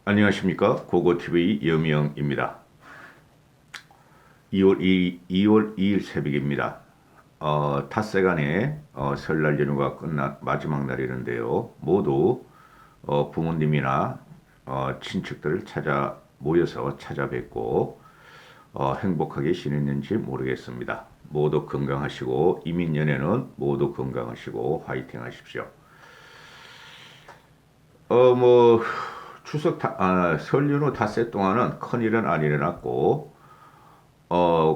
안녕하십니까. 고고TV 여미영입니다. 2월 2일 새벽입니다. 닷새간의 설날 연휴가 끝난 마지막 날이는데요. 모두 부모님이나 친척들을 모여서 찾아뵙고 행복하게 지냈는지 모르겠습니다. 모두 건강하시고 이민 연애는 모두 건강하시고 화이팅 하십시오. 뭐 설 연휴 닷새 동안은 큰일은 안 일어났고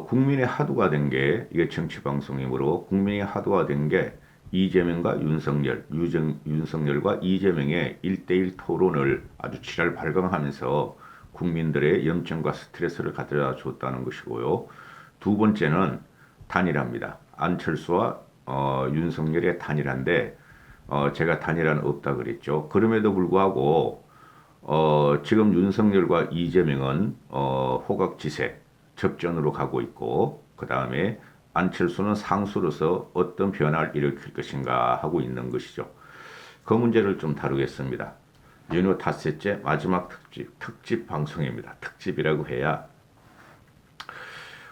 국민의 하도가 된 게 이게 정치 방송이므로 국민의 하도가 된 게 이재명과 윤석열과 이재명의 1대1 토론을 아주 지랄 발광하면서 국민들의 염증과 스트레스를 가져다 줬다는 것이고요. 두 번째는 단일화입니다. 안철수와 윤석열의 단일화인데 제가 단일화는 없다 그랬죠. 그럼에도 불구하고 지금 윤석열과 이재명은 호각지세 접전으로 가고 있고 그 다음에 안철수는 상수로서 어떤 변화를 일으킬 것인가 하고 있는 것이죠. 그 문제를 좀 다루겠습니다. 연휴 닷새째 마지막 특집 방송입니다. 특집이라고 해야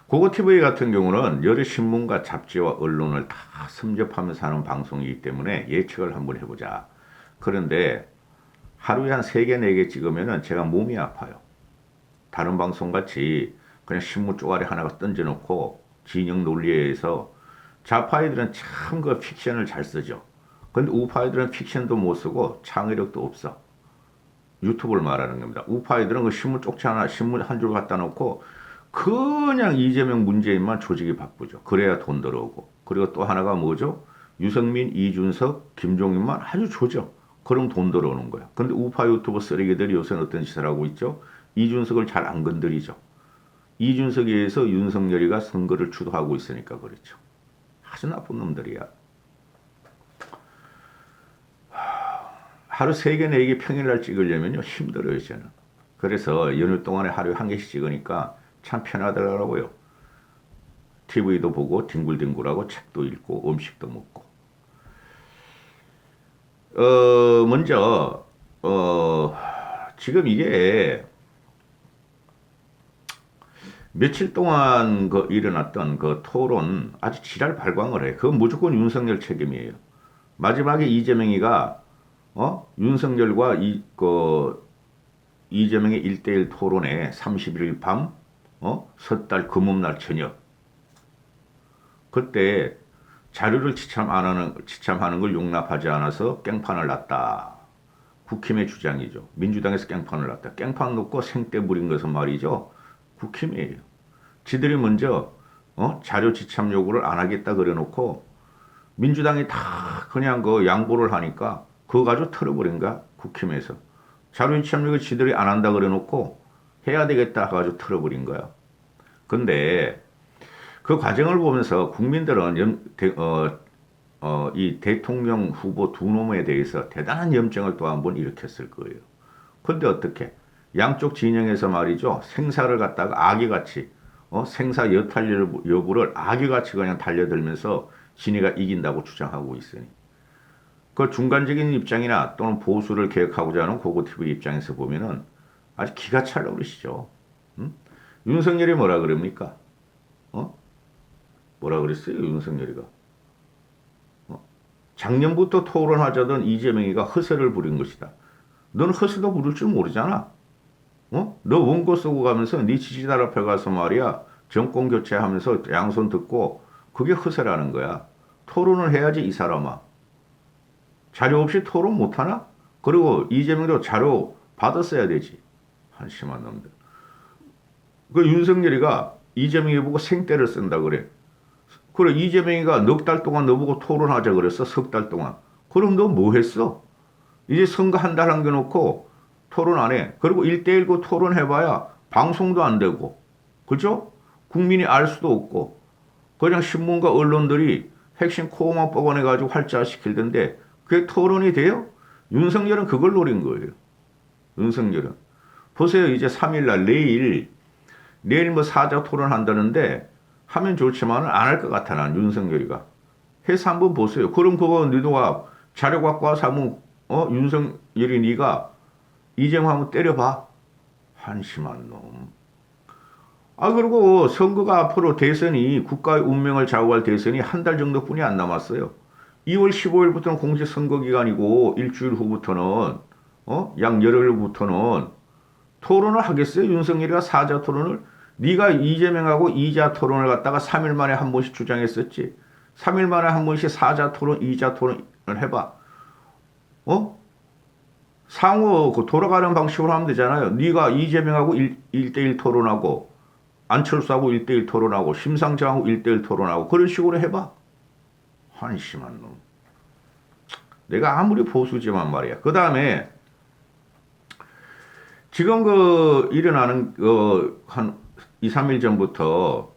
고고TV 같은 경우는 여러 신문과 잡지와 언론을 다 섭렵하면서 하는 방송이기 때문에 예측을 한번 해보자. 그런데 하루에 한 3개, 4개 찍으면 제가 몸이 아파요. 다른 방송같이 그냥 신문 쪼가리 하나가 던져놓고 진영 논리에 의해서 좌파이들은 참 그 픽션을 잘 쓰죠. 근데 우파이들은 픽션도 못 쓰고 창의력도 없어. 유튜브를 말하는 겁니다. 우파이들은 그 신문 쪽지 하나, 신문 한 줄 갖다 놓고 그냥 이재명 문재인만 조직이 바쁘죠. 그래야 돈 들어오고. 그리고 또 하나가 뭐죠? 유승민, 이준석, 김종인만 아주 조져. 그럼 돈 들어오는 거야. 근데 우파 유튜버 쓰레기들이 요새는 어떤 짓을 하고 있죠? 이준석을 잘 안 건드리죠. 이준석에 의해서 윤석열이가 선거를 주도하고 있으니까 그렇죠. 아주 나쁜 놈들이야. 하루 3개, 4개 평일날 찍으려면요 힘들어요 저는. 그래서 연휴 동안에 하루에 1개씩 찍으니까 참 편하더라고요. TV도 보고 뒹굴뒹굴하고 책도 읽고 음식도 먹고. 먼저 지금 이게 며칠 동안 일어났던 그 토론 아주 지랄 발광을 해. 그건 무조건 윤석열 책임이에요. 마지막에 이재명이가 윤석열과 이재명의 1대1 토론에 31일 밤 섣달 금음날 저녁 그때 자료를 지참하는 걸 용납하지 않아서 깽판을 놨다. 국힘의 주장이죠. 민주당에서 깽판을 놨다. 깽판 놓고 생떼 부린 것은 말이죠. 국힘이에요. 지들이 먼저 자료 지참 요구를 안 하겠다 그래놓고 민주당이 다 그냥 양보를 하니까 그거 가지고 털어버린 거야. 국힘에서. 자료 지참 요구 지들이 안 한다 그래놓고 해야 되겠다 해가지고 털어버린 거야. 근데 그 과정을 보면서 국민들은 이 대통령 후보 두 놈에 대해서 대단한 염증을 또 한 번 일으켰을 거예요. 근데 어떻게? 양쪽 진영에서 말이죠. 생사를 갖다가 아기같이 생사 여탈 여부를 아기같이 그냥 달려들면서 진이가 이긴다고 주장하고 있으니 그 중간적인 입장이나 또는 보수를 개혁하고자 하는 고고TV 입장에서 보면은 아주 기가 찰라 그러시죠. 응? 윤석열이 뭐라 그럽니까? 뭐라 그랬어요 윤석열이가? 작년부터 토론하자던 이재명이가 허세를 부린 것이다. 넌 허세도 부를 줄 모르잖아. 너 원고 쓰고 가면서 네 지지자 앞에 가서 말이야 정권 교체하면서 양손 듣고 그게 허세라는 거야. 토론을 해야지 이 사람아. 자료 없이 토론 못하나? 그리고 이재명도 자료 받았어야 되지. 한심한 놈들. 그 윤석열이가 이재명이 보고 생떼를 쓴다 그래. 그래 이재명이가 넉 달 동안 너보고 토론하자 그랬어. 석 달 동안. 그럼 너 뭐 했어? 이제 선거 한 달 남겨놓고 토론 안 해. 그리고 1대1 그 토론해봐야 방송도 안 되고. 그죠? 국민이 알 수도 없고. 그냥 신문과 언론들이 핵심 코어만 뽑아내가지고 활자시킬 텐데 그게 토론이 돼요? 윤석열은 그걸 노린 거예요. 윤석열은. 보세요. 이제 3일날 내일 뭐 사자 토론 한다는데 하면 좋지만 안 할 것 같아 난 윤석열이가. 해서 한번 보세요. 그럼 그거 너가 자료 갖고 와서 한번 윤석열이 네가 이재명 한번 때려봐. 한심한 놈. 그리고 선거가 앞으로 대선이 국가의 운명을 좌우할 대선이 한 달 정도뿐이 안 남았어요. 2월 15일부터는 공직선거 기간이고 일주일 후부터는 약 열흘부터는 토론을 하겠어요? 윤석열이가 사자 토론을? 네가 이재명하고 이자 토론을 갖다가 3일 만에 한 번씩 주장했었지. 3일 만에 한 번씩 사자 토론, 이자 토론을 해봐. 상호 돌아가는 방식으로 하면 되잖아요. 네가 이재명하고 1대1 토론하고 안철수하고 1대1 토론하고 심상정하고 1대1 토론하고 그런 식으로 해봐. 한심한 놈. 내가 아무리 보수지만 말이야. 그 다음에 지금 일어나는 한 2, 3일 전부터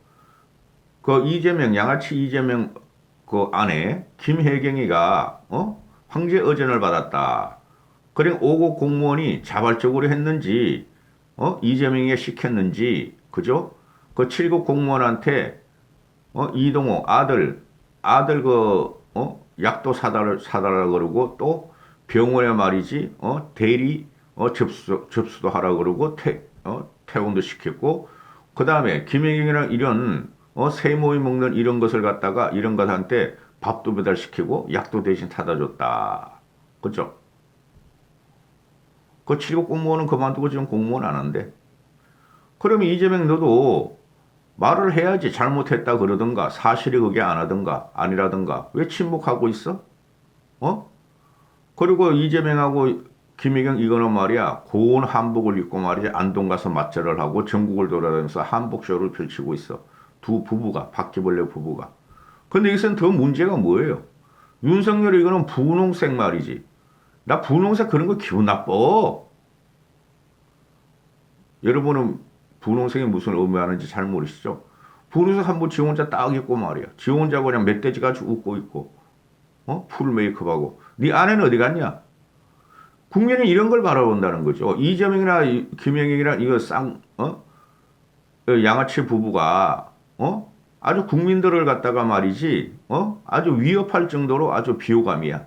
이재명 양아치 이재명 아내 김혜경이가 황제 의전을 받았다. 그래 오고 공무원이 자발적으로 했는지 이재명이 시켰는지 그죠? 그 7급 공무원한테 이동호 아들 약도 사달라 그러고 또 병원에 말이지 대리 접수도 하라 그러고 퇴원도 시켰고 그 다음에 김혜경이랑 이런 세모이 먹는 이런 것을 갖다가 이런 것한테 밥도 배달시키고 약도 대신 타다 줬다. 그죠? 그 7급 공무원은 그만두고 지금 공무원 안 한대. 그러면 이재명 너도 말을 해야지. 잘못했다 그러든가 사실이 그게 안 하든가 아니라든가 왜 침묵하고 있어? 그리고 이재명하고 김혜경 이거는 말이야 고운 한복을 입고 말이야 안동 가서 맞절을 하고 전국을 돌아다니면서 한복쇼를 펼치고 있어. 두 부부가 바퀴벌레 부부가. 근데 여기서는 더 문제가 뭐예요? 윤석열이 이거는 분홍색 말이지. 나 분홍색 그런 거 기분 나빠. 여러분은 분홍색이 무슨 의미하는지 잘 모르시죠? 분홍색 한번 지 혼자 딱 입고 말이야. 지 혼자 그냥 멧돼지같이 웃고 있고 풀 메이크업하고. 네 아내는 어디 갔냐? 국민은 이런 걸 바라본다는 거죠. 이재명이나 김영익이나 이거 양아치 부부가 아주 국민들을 갖다가 말이지 아주 위협할 정도로 아주 비호감이야.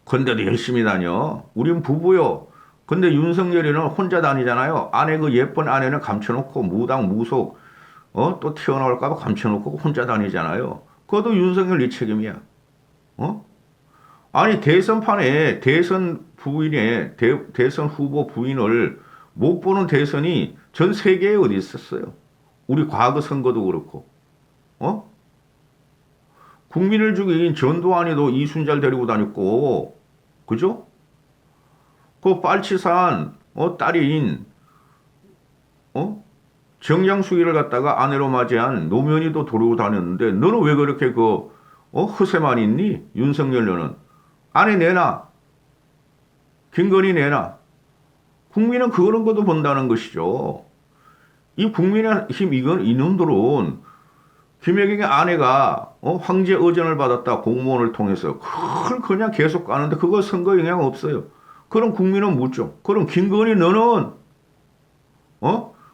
근데도 열심히 다녀. 우린 부부요. 근데 윤석열이는 혼자 다니잖아요. 아내 그 예쁜 아내는 감춰놓고 무당 무속 또 튀어나올까봐 감춰놓고 혼자 다니잖아요. 그것도 윤석열 네 책임이야. 아니 대선판에 대선 부인의 대선 후보 부인을 못 보는 대선이 전 세계에 어디 있었어요? 우리 과거 선거도 그렇고. 국민을 죽인 전두환이도 이순잘 데리고 다녔고, 그죠? 그 빨치산 딸인 정장수기를 갖다가 아내로 맞이한 노무현이도 데리고 다녔는데 너는 왜 그렇게 허세만 있니? 윤석열 너는 아내 내놔. 김건희 내놔. 국민은 그런 것도 본다는 것이죠. 이 국민의힘 이놈들은 김혜경의 아내가 황제 의전을 받았다 공무원을 통해서 그걸 그냥 계속 가는데 그거 선거 영향 없어요. 그럼 국민은 묻죠. 그럼 김건희 너는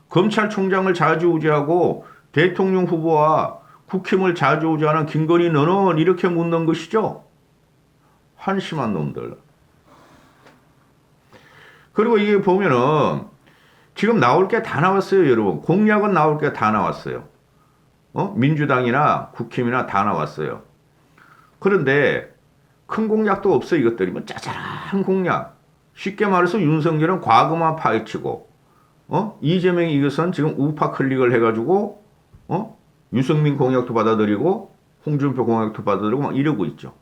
검찰총장을 좌지우지하고 대통령 후보와 국힘을 좌지우지하는 김건희 너는 이렇게 묻는 것이죠. 한심한 놈들. 그리고 이게 보면은 지금 나올 게 다 나왔어요, 여러분. 공약은 나올 게 다 나왔어요. 민주당이나 국힘이나 다 나왔어요. 그런데 큰 공약도 없어 이것들이. 뭐 짜잘한 공약. 쉽게 말해서 윤석열은 과거만 파헤치고 이재명이 이것은 지금 우파 클릭을 해가지고 유승민 공약도 받아들이고 홍준표 공약도 받아들이고 막 이러고 있죠.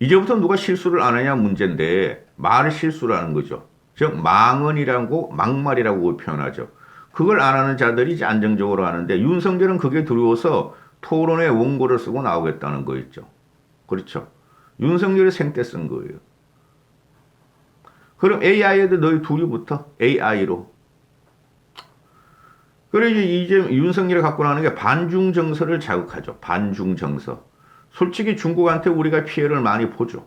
이제부터 누가 실수를 안 하냐 문제인데 말을 실수를 하는 거죠. 즉 망언이라고 막말이라고 표현하죠. 그걸 안 하는 자들이 이제 안정적으로 하는데 윤석열은 그게 두려워서 토론에 원고를 쓰고 나오겠다는 거였죠. 그렇죠. 윤석열이 생떼 쓴 거예요. 그럼 AI에도 너희 둘이 붙어. AI로. 그래서 이제 윤석열이 갖고 나오는 게 반중 정서를 자극하죠. 반중 정서. 솔직히 중국한테 우리가 피해를 많이 보죠.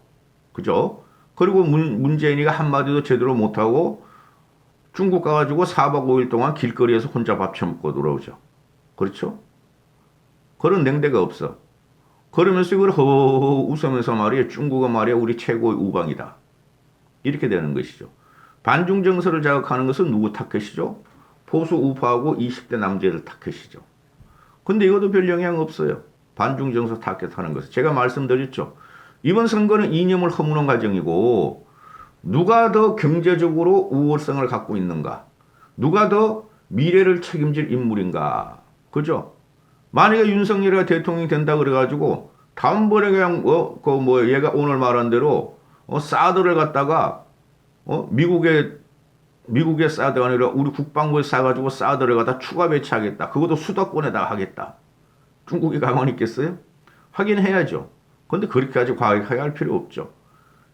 그죠? 그리고 문재인이가 한마디도 제대로 못하고 중국 가가지고 4박 5일 동안 길거리에서 혼자 밥 처먹고 돌아오죠. 그렇죠? 그런 냉대가 없어. 그러면서 이걸 허 웃으면서 말이야 중국은 말이야 우리 최고의 우방이다. 이렇게 되는 것이죠. 반중 정서를 자극하는 것은 누구 타켓이죠? 보수 우파하고 20대 남자들 타켓이죠. 근데 이것도 별 영향 없어요. 반중 정서 타켓하는 것은. 제가 말씀드렸죠. 이번 선거는 이념을 허무는 과정이고 누가 더 경제적으로 우월성을 갖고 있는가? 누가 더 미래를 책임질 인물인가? 그죠? 만약에 윤석열이가 대통령이 된다 그래가지고 다음번에 그냥 얘가 오늘 말한 대로 사드를 갖다가 미국의 사드가 아니라 우리 국방부에 사가지고 사드를 갖다 추가 배치하겠다. 그것도 수도권에다가 하겠다. 중국이 가만히 있겠어요? 하긴 해야죠. 근데 그렇게까지 과격하게 할 필요 없죠.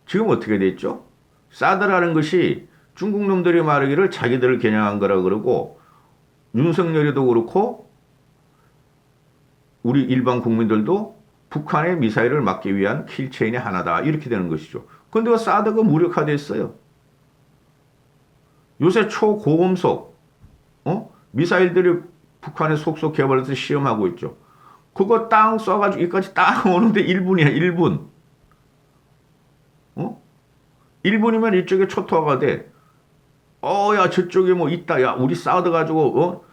지금 어떻게 됐죠? 사드라는 것이 중국 놈들이 말하기를 자기들을 겨냥한 거라 그러고 윤석열이도 그렇고 우리 일반 국민들도 북한의 미사일을 막기 위한 킬체인의 하나다. 이렇게 되는 것이죠. 근데 그 사드가 무력화됐어요. 요새 초고음속 미사일들이 북한에 속속 개발해서 시험하고 있죠. 그거 땅 쏴가지고 여기까지 딱 오는데 1분이야. 1분. 1분이면 이쪽에 초토화가 돼. 야 저쪽에 뭐 있다. 야 우리 사드 가지고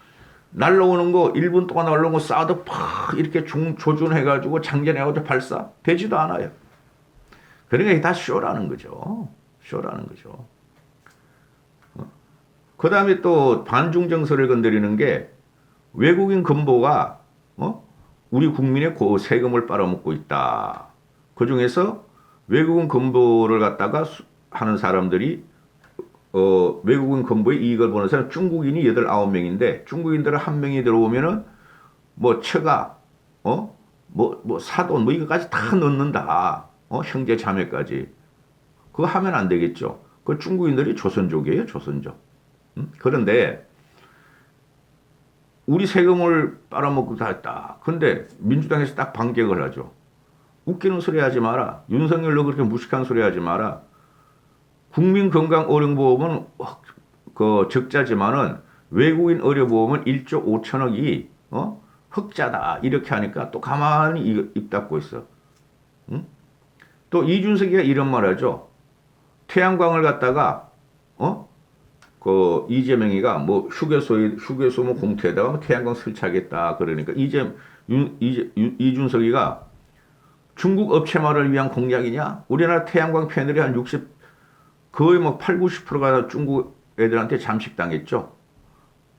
날라오는 거 1분 동안 날라오는 거 사드 팍 이렇게 조준해가지고 장전해가지고 발사 되지도 않아요. 그러니까 이게 다 쇼라는 거죠. 쇼라는 거죠. 그 다음에 또 반중 정서를 건드리는 게 외국인 건보가 우리 국민의 세금을 빨아먹고 있다. 그 중에서 외국인 건보를 갖다가 하는 사람들이 외국인 건보의 이익을 보는 사람 중국인이 8, 9명인데 중국인들은 한 명이 들어오면은 뭐 처가 뭐 사돈 뭐 이거까지 다 넣는다. 형제 자매까지. 그거 하면 안 되겠죠. 그 중국인들이 조선족이에요. 조선족. 그런데 우리 세금을 빨아먹고 다 했다. 근데 민주당에서 딱 반격을 하죠. 웃기는 소리 하지 마라. 윤석열로 그렇게 무식한 소리 하지 마라. 국민건강의료보험은 적자지만은 외국인 의료보험은 1조 5천억이 흑자다. 이렇게 하니까 또 가만히 입 닫고 있어. 또 이준석이가 이런 말 하죠. 태양광을 갖다가 이재명이가 뭐 휴게소 뭐 공터에다가 태양광 설치하겠다. 그러니까 이준석이가 중국 업체만을 위한 공약이냐? 우리나라 태양광 패널이 한 60, 거의 뭐 8, 90%가 중국 애들한테 잠식당했죠.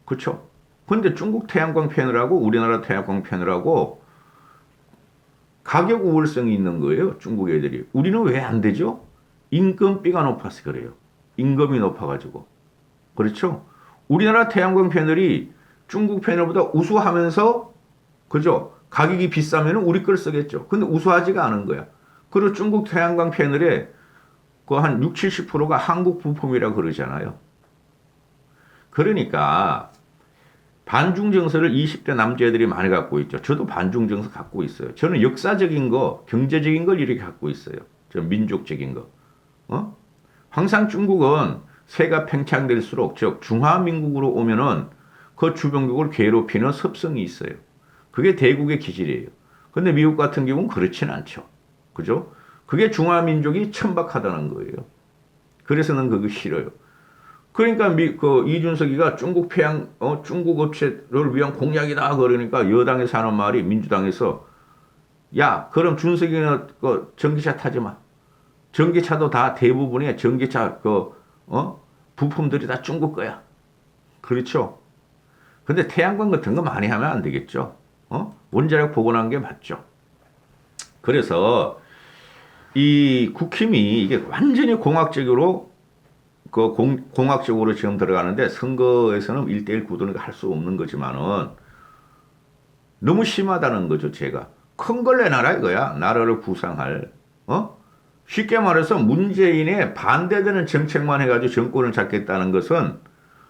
그쵸? 근데 중국 태양광 패널하고 우리나라 태양광 패널하고 가격 우월성이 있는 거예요. 중국 애들이. 우리는 왜 안 되죠? 인건비가 높아서 그래요. 임금이 높아가지고. 그렇죠? 우리나라 태양광 패널이 중국 패널보다 우수하면서, 그죠? 가격이 비싸면 우리 걸 쓰겠죠. 근데 우수하지가 않은 거야. 그리고 중국 태양광 패널에 그 한 60, 70%가 한국 부품이라고 그러잖아요. 그러니까 반중 정서를 20대 남자애들이 많이 갖고 있죠. 저도 반중 정서 갖고 있어요. 저는 역사적인 거, 경제적인 걸 이렇게 갖고 있어요. 저 민족적인 거. 항상 중국은 세가 팽창될수록, 즉 중화민국으로 오면은 그 주변국을 괴롭히는 습성이 있어요. 그게 대국의 기질이에요. 근데 미국 같은 경우는 그렇진 않죠. 그죠? 그게 중화민족이 천박하다는 거예요. 그래서 는 그거 싫어요. 그러니까 이준석이가 중국 업체를 위한 공약이다 그러니까 여당에서 하는 말이 민주당에서 야 그럼 준석이는 전기차 타지 마. 전기차도 다 대부분의 전기차 부품들이 다 중국 거야. 그렇죠? 근데 태양광 같은 거 많이 하면 안 되겠죠. 원자력 복원한 게 맞죠. 그래서 이 국힘이 이게 완전히 공학적으로 공학적으로 지금 들어가는데 선거에서는 1대1 구도는 할 수 없는 거지만은 너무 심하다는 거죠. 제가 큰 걸 내놔라 이거야. 나라를 구상할. 쉽게 말해서 문재인의 반대되는 정책만 해가지고 정권을 잡겠다는 것은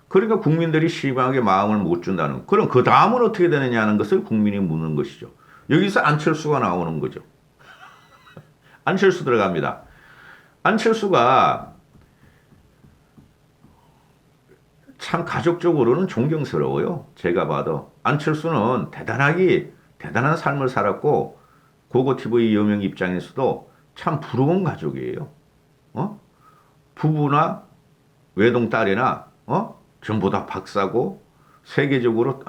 그러니까 국민들이 시방하게 마음을 못 준다는. 그럼 그 다음은 어떻게 되느냐는 것을 국민이 묻는 것이죠. 여기서 안철수가 나오는 거죠. 안철수 들어갑니다. 안철수가 참 가족적으로는 존경스러워요. 제가 봐도. 안철수는 대단한 삶을 살았고 고고TV 여명 입장에서도 참 부러운 가족이에요. 어? 부부나 외동딸이나 전부 다 박사고 세계적으로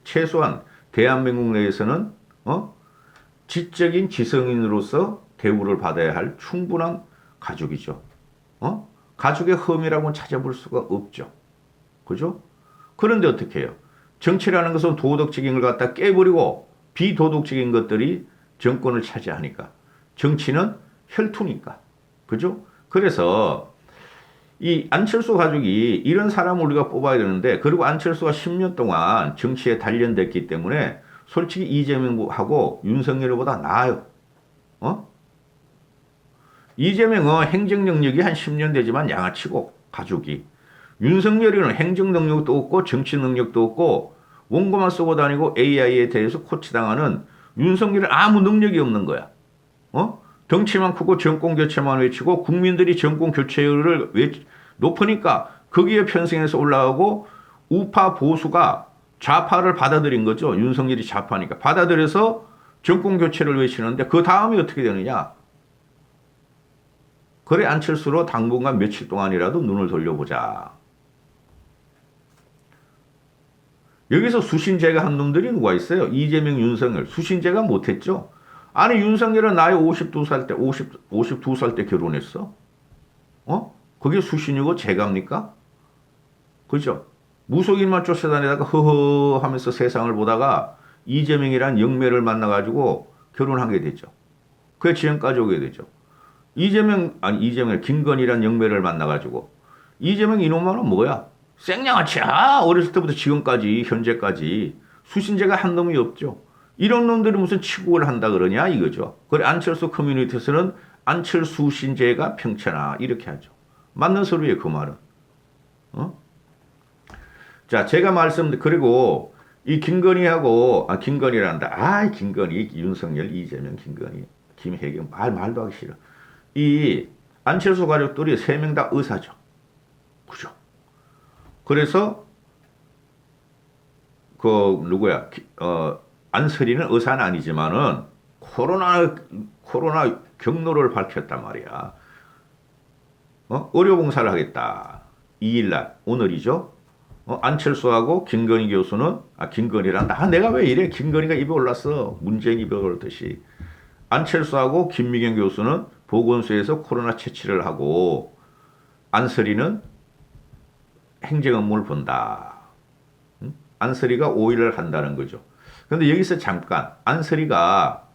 최소한 대한민국 내에서는 지적인 지성인으로서 대우를 받아야 할 충분한 가족이죠. 가족의 흠이라고는 찾아볼 수가 없죠. 그죠? 그런데 어떻게 해요? 정치라는 것은 도덕적인 걸 갖다 깨버리고 비도덕적인 것들이 정권을 차지하니까. 정치는 혈투니까. 그죠? 그래서 이 안철수 가족이 이런 사람을 우리가 뽑아야 되는데, 그리고 안철수가 10년 동안 정치에 단련됐기 때문에 솔직히 이재명하고 윤석열보다 나아요. 이재명은 행정 능력이 한 10년 되지만 양아치고 가족이. 윤석열이는 행정 능력도 없고 정치 능력도 없고 원고만 쓰고 다니고 AI에 대해서 코치당하는 윤석열은 아무 능력이 없는 거야. 덩치만 크고 정권 교체만 외치고 국민들이 정권 교체를 높으니까 거기에 편승해서 올라가고 우파 보수가 좌파를 받아들인 거죠. 윤석열이 좌파니까. 받아들여서 정권 교체를 외치는데 그 다음이 어떻게 되느냐. 그래 안철수로 당분간 며칠 동안이라도 눈을 돌려보자. 여기서 수신제가 한 놈들이 누가 있어요? 이재명, 윤석열. 수신제가 못했죠. 아니 윤석열은 나이 52살 때 52살 때 결혼했어. 그게 수신이고 제갑니까? 그죠? 무속인만 쫓아다니다가 허허 하면서 세상을 보다가 이재명이란 영매를 만나가지고 결혼하게 되죠. 그게 지금까지 오게 되죠. 이재명 김건희란 영매를 만나가지고 이재명 이놈은 뭐야? 생양아치야. 어렸을 때부터 지금까지 현재까지 수신제가 한 놈이 없죠. 이런 놈들이 무슨 치국을 한다 그러냐 이거죠. 그래 안철수 커뮤니티에서는 안철수 신제가 평천하 이렇게 하죠. 맞는 소리예요 그 말은. 자 제가 그리고 이 김건희란다. 김건희, 윤석열, 이재명, 김건희, 김혜경 말도 하기 싫어. 이 안철수 가족들이 3명 다 의사죠. 그죠? 그래서 누구야? 안설이는 의사는 아니지만은 코로나 경로를 밝혔단 말이야. 의료봉사를 하겠다. 2일날 오늘이죠. 안철수하고 김건희 교수는 김건희란다. 내가 왜 이래? 김건희가 입에 올랐어. 문재인 입에 올랐듯이. 안철수하고 김미경 교수는 보건소에서 코로나 채취를 하고 안설이는 행정 업무를 본다. 안설이가 5일을 한다는 거죠. 그런데 여기서 잠깐 안설이가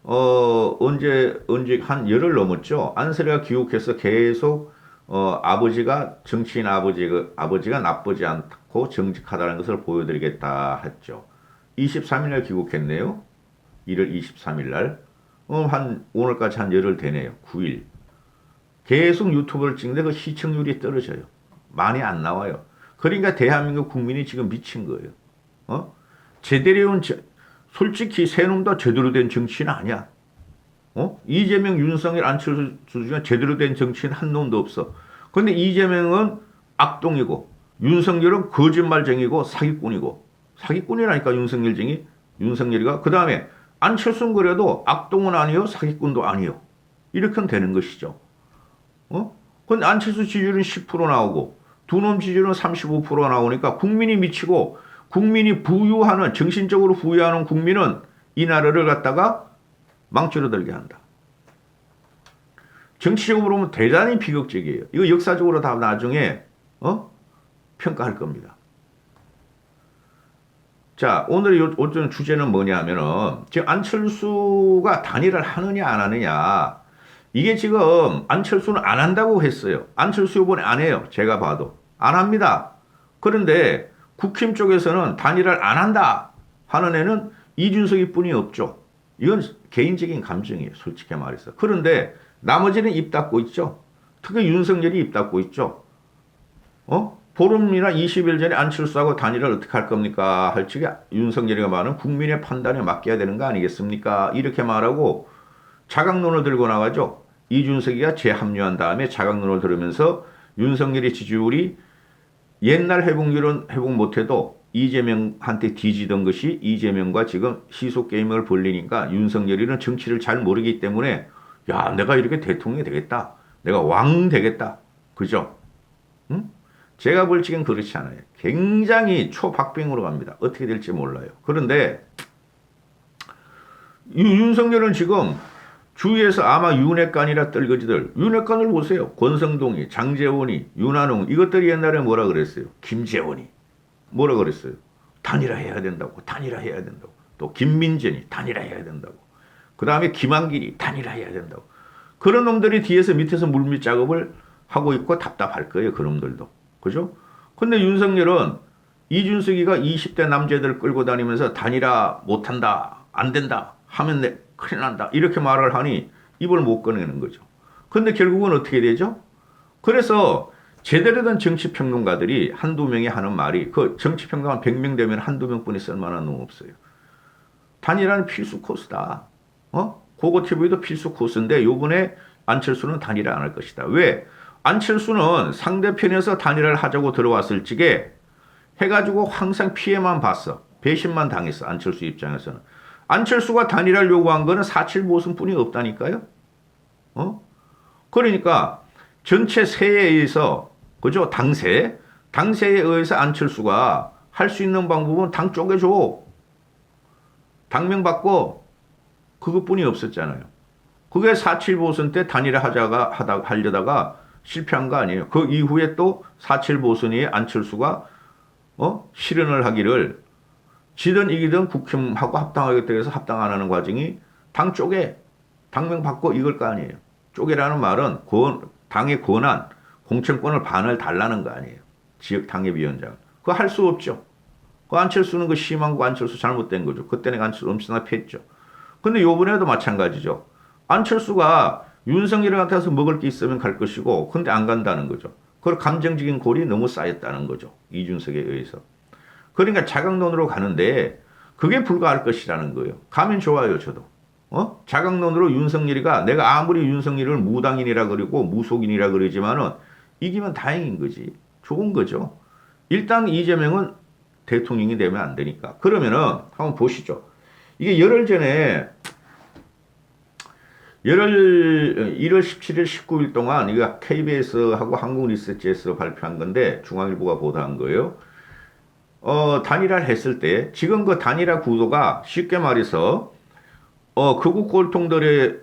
언제 한 열흘 넘었죠. 안설이가 귀국해서 계속 아버지가 정치인 아버지가 나쁘지 않고 정직하다는 것을 보여드리겠다 했죠. 23일 날 귀국했네요. 1월 23일 날. 오늘까지 한 열흘 되네요. 9일. 계속 유튜브를 찍는데 그 시청률이 떨어져요. 많이 안 나와요. 그러니까 대한민국 국민이 지금 미친 거예요. 솔직히 세 놈 다 제대로 된 정치인 아니야. 이재명, 윤석열, 안철수 중에 제대로 된 정치인 한 놈도 없어. 근데 이재명은 악동이고 윤석열은 거짓말쟁이고 사기꾼이고 사기꾼이라니까 윤석열이가 그 다음에 안철수는 그래도 악동은 아니요 사기꾼도 아니요 이렇게 되는 것이죠. 근데 안철수 지지율은 10% 나오고 두 놈 지지율은 35% 나오니까 국민이 미치고 국민이 정신적으로 부유하는 국민은 이 나라를 갖다가 망치로 들게 한다. 정치적으로 보면 대단히 비극적이에요. 이거 역사적으로 다 나중에 평가할 겁니다. 자, 오늘의 어떤 주제는 뭐냐면은 지금 안철수가 단일화를 하느냐 안 하느냐. 이게 지금 안철수는 안 한다고 했어요. 안철수 이번에 안 해요. 제가 봐도. 안 합니다. 그런데 국힘 쪽에서는 단일화를 안 한다 하는 애는 이준석이 뿐이 없죠. 이건 개인적인 감정이에요. 솔직히 말해서. 그런데 나머지는 입 닫고 있죠. 특히 윤석열이 입 닫고 있죠. 보름이나 20일 전에 안철수하고 단일화를 어떻게 할 겁니까? 할 적에 윤석열이가 말하는 국민의 판단에 맡겨야 되는 거 아니겠습니까? 이렇게 말하고 자각론을 들고 나가죠. 이준석이가 재합류한 다음에 자각론을 들으면서 윤석열의 지지율이 옛날 회복률은 회복 못해도 이재명한테 뒤지던 것이 이재명과 지금 시속 게임을 벌리니까 윤석열이는 정치를 잘 모르기 때문에 야, 내가 이렇게 대통령이 되겠다. 내가 왕 되겠다. 그죠? 응? 제가 볼 적엔 그렇지 않아요. 굉장히 초박빙으로 갑니다. 어떻게 될지 몰라요. 그런데 윤석열은 지금 주위에서 아마 윤핵관이라 떨거지들, 윤핵관을 보세요. 권성동이, 장제원이, 윤한홍, 이것들이 옛날에 뭐라 그랬어요? 김재원이 뭐라 그랬어요? 단일화해야 된다고, 단일화해야 된다고. 또 김민전이 단일화해야 된다고. 그 다음에 김한길이 단일화해야 된다고. 그런 놈들이 뒤에서 밑에서 물밑 작업을 하고 있고 답답할 거예요. 그놈들도. 그죠? 근데 윤석열은 이준석이가 20대 남자들 끌고 다니면서 단일화 못한다, 안 된다, 하면 큰일 난다. 이렇게 말을 하니 입을 못 꺼내는 거죠. 근데 결국은 어떻게 되죠? 그래서 제대로 된 정치평론가들이 한두 명이 하는 말이 그 정치평론가 100명 되면 한두 명뿐이 쓸만한 놈 없어요. 단일화는 필수 코스다. 고고TV도 필수 코스인데 요번에 안철수는 단일화 안 할 것이다. 왜? 안철수는 상대편에서 단일화를 하자고 들어왔을 적에 해가지고 항상 피해만 봤어. 배신만 당했어. 안철수 입장에서는. 안철수가 단일화를 요구한 거는 4.7 모순뿐이 없다니까요. 그러니까 전체 세에 의해서 그죠? 당세에 의해서 안철수가 할 수 있는 방법은 당 쪼개줘. 당명 바꿔. 그것뿐이 없었잖아요. 그게 4.7 보선 때 단일화 하려다가 실패한 거 아니에요. 그 이후에 또 4.7 보선이 안철수가 실현을 하기를 지든 이기든 국힘하고 합당하겠다 해서 합당 안 하는 과정이 당 쪼개, 당명 바꿔 이걸 거 아니에요. 쪼개라는 말은 당의 권한, 공천권을 반을 달라는 거 아니에요. 지역 당협위원장. 그거 할 수 없죠. 그 안철수는 그 심한 거 안철수 잘못된 거죠. 그때는 안철수 엄청나게 패했죠. 근데 요번에도 마찬가지죠. 안철수가 윤석열 같아서 먹을 게 있으면 갈 것이고 근데 안 간다는 거죠. 그 감정적인 골이 너무 쌓였다는 거죠. 이준석에 의해서. 그러니까 자강론으로 가는데 그게 불가할 것이라는 거예요. 가면 좋아요, 저도. 자강론으로 윤석열이가 내가 아무리 윤석열을 무당인이라 그러고 무속인이라 그러지만은 이기면 다행인 거지. 좋은 거죠. 일단 이재명은 대통령이 되면 안 되니까. 그러면은 한번 보시죠. 이게 열흘 전에 1월 17일, 19일 동안 이거 KBS하고 한국리서치에서 발표한 건데 중앙일보가 보도한 거예요. 단일화를 했을 때 지금 그 단일화 구도가 쉽게 말해서 극우 꼴통들의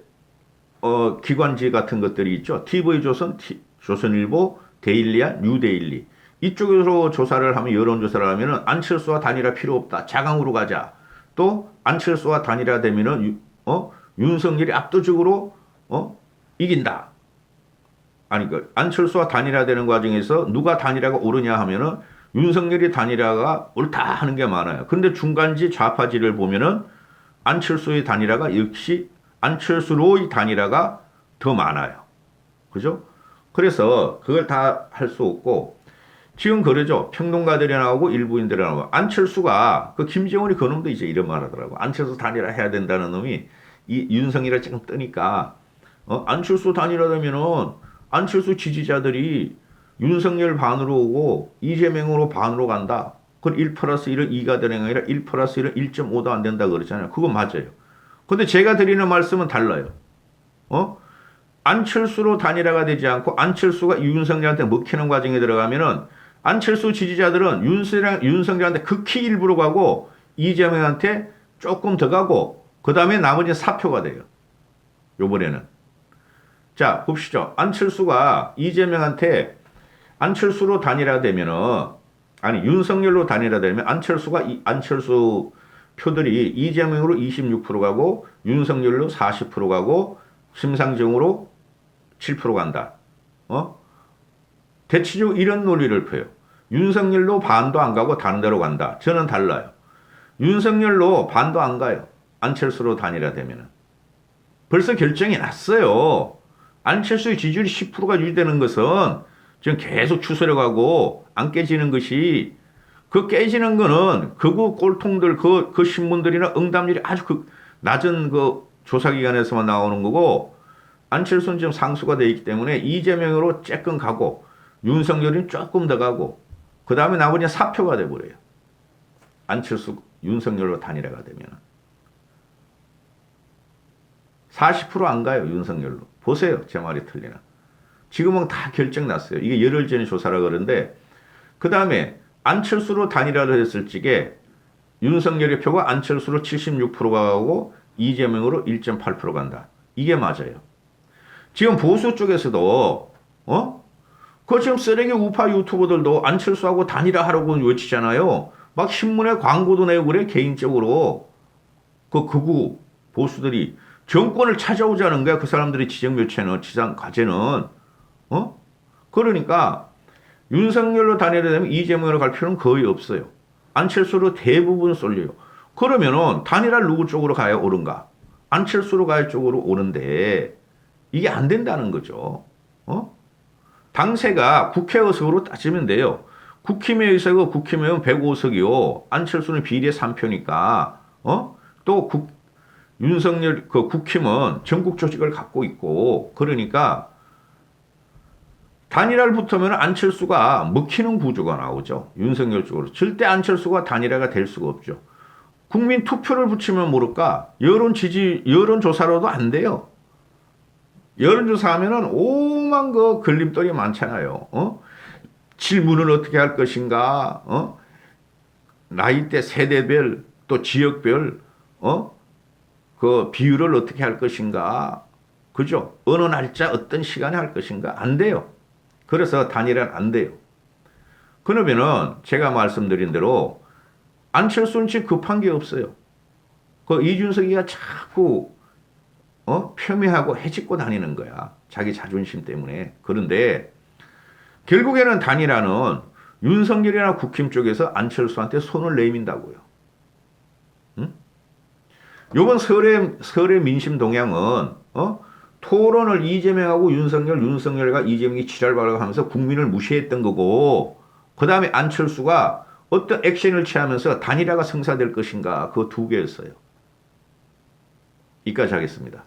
기관지 같은 것들이 있죠. TV조선, 조선일보, 데일리야, 뉴데일리 이쪽으로 조사를 하면 여론조사를 하면은 안철수와 단일화 필요 없다. 자강으로 가자. 또 안철수와 단일화 되면은 윤석열이 압도적으로 이긴다. 아니 그 안철수와 단일화되는 과정에서 누가 단일화가 옳으냐 하면은 윤석열이 단일화가 옳다 하는 게 많아요. 근데 중간지 좌파지를 보면은 안철수의 단일화가 역시 안철수로의 단일화가 더 많아요. 그죠? 그래서 그걸 다 할 수 없고 지금 그러죠. 평론가들이 나오고 일부인들이 나오고 안철수가 그 김재원이 그 놈도 이제 이런 말 하더라고. 안철수 단일화 해야 된다는 놈이 이 윤석열을 조금 뜨니까 안철수 단일화되면은 안철수 지지자들이 윤석열 반으로 오고 이재명으로 반으로 간다. 그건 1 플러스 1은 2가 되는 게 아니라 1 플러스 1은 1.5도 안 된다 그러잖아요. 그건 맞아요. 근데 제가 드리는 말씀은 달라요. 안철수로 단일화가 되지 않고 안철수가 윤석열한테 먹히는 과정에 들어가면은 안철수 지지자들은 윤석열한테 극히 일부러 가고 이재명한테 조금 더 가고 그 다음에 나머지 사표가 돼요. 요번에는. 자, 봅시죠. 안철수가 이재명한테 안철수로 단일화되면은 아니 윤석열로 단일화되면 안철수 표들이 이재명으로 26% 가고 윤석열로 40% 가고 심상정으로 7% 간다. 대체적으로 이런 논리를 펴요. 윤석열로 반도 안 가고 다른 데로 간다. 저는 달라요. 윤석열로 반도 안 가요. 안철수로 단일화되면은. 벌써 결정이 났어요. 안철수의 지지율이 10%가 유지되는 것은 지금 계속 추스려가고 안 깨지는 것이 그 깨지는 거는 극우 꼴통들 그 신문들이나 응답률이 아주 낮은 그 조사기관에서만 나오는 거고 안철수는 지금 상수가 되어 있기 때문에 이재명으로 쬐끔 가고 윤석열이 조금 더 가고 그 다음에 나머지는 사표가 돼버려요. 안철수, 윤석열로 단일화가 되면 40%안 가요. 윤석열로. 보세요. 제 말이 틀리나. 지금은 다 결정 났어요. 이게 열흘 전에 조사라 그러는데 그 다음에 안철수로 단일화를 했을 적에 윤석열의 표가 안철수로 76%가 가고 이재명으로 1.8% 간다. 이게 맞아요. 지금 보수 쪽에서도 그 지금 쓰레기 우파 유튜버들도 안철수하고 단일화 하라고 외치잖아요. 막 신문에 광고도 내고 그래 개인적으로. 그 극우 보수들이 정권을 찾아오자는 거야. 그 사람들의 지적 매체는 지상 과제는 그러니까 윤석열로 단일화되면 이재명으로 갈 필요는 거의 없어요. 안철수로 대부분 쏠려요. 그러면은 단일화 누구 쪽으로 가야 옳은가? 안철수로 가야 쪽으로 오는데 이게 안 된다는 거죠. 당세가 국회의석으로 따지면 돼요. 국힘의 의석은 국힘의원 105석이요. 안철수는 비례 3표니까 또 윤석열 그 국힘은 전국 조직을 갖고 있고 그러니까 단일화를 붙으면 안철수가 먹히는 구조가 나오죠. 윤석열 쪽으로. 절대 안철수가 단일화가 될 수가 없죠. 국민 투표를 붙이면 모를까? 여론조사로도 안 돼요. 여론조사 하면은 오만 그 걸림돌이 많잖아요. 질문을 어떻게 할 것인가? 나이대 세대별 또 지역별 그 비율을 어떻게 할 것인가? 그죠? 어느 날짜 어떤 시간에 할 것인가? 안 돼요. 그래서 단일화는 안 돼요. 그러면은 제가 말씀드린 대로 안철수는 지금 급한 게 없어요. 그 이준석이가 자꾸 폄훼하고 해집고 다니는 거야. 자기 자존심 때문에. 그런데 결국에는 단일화는 윤석열이나 국힘 쪽에서 안철수한테 손을 내민다고요. 응? 요번 설의 민심 동향은 토론을 이재명하고 윤석열과 이재명이 지랄발랄 하면서 국민을 무시했던 거고 그 다음에 안철수가 어떤 액션을 취하면서 단일화가 성사될 것인가 그 두 개였어요. 이까지 하겠습니다.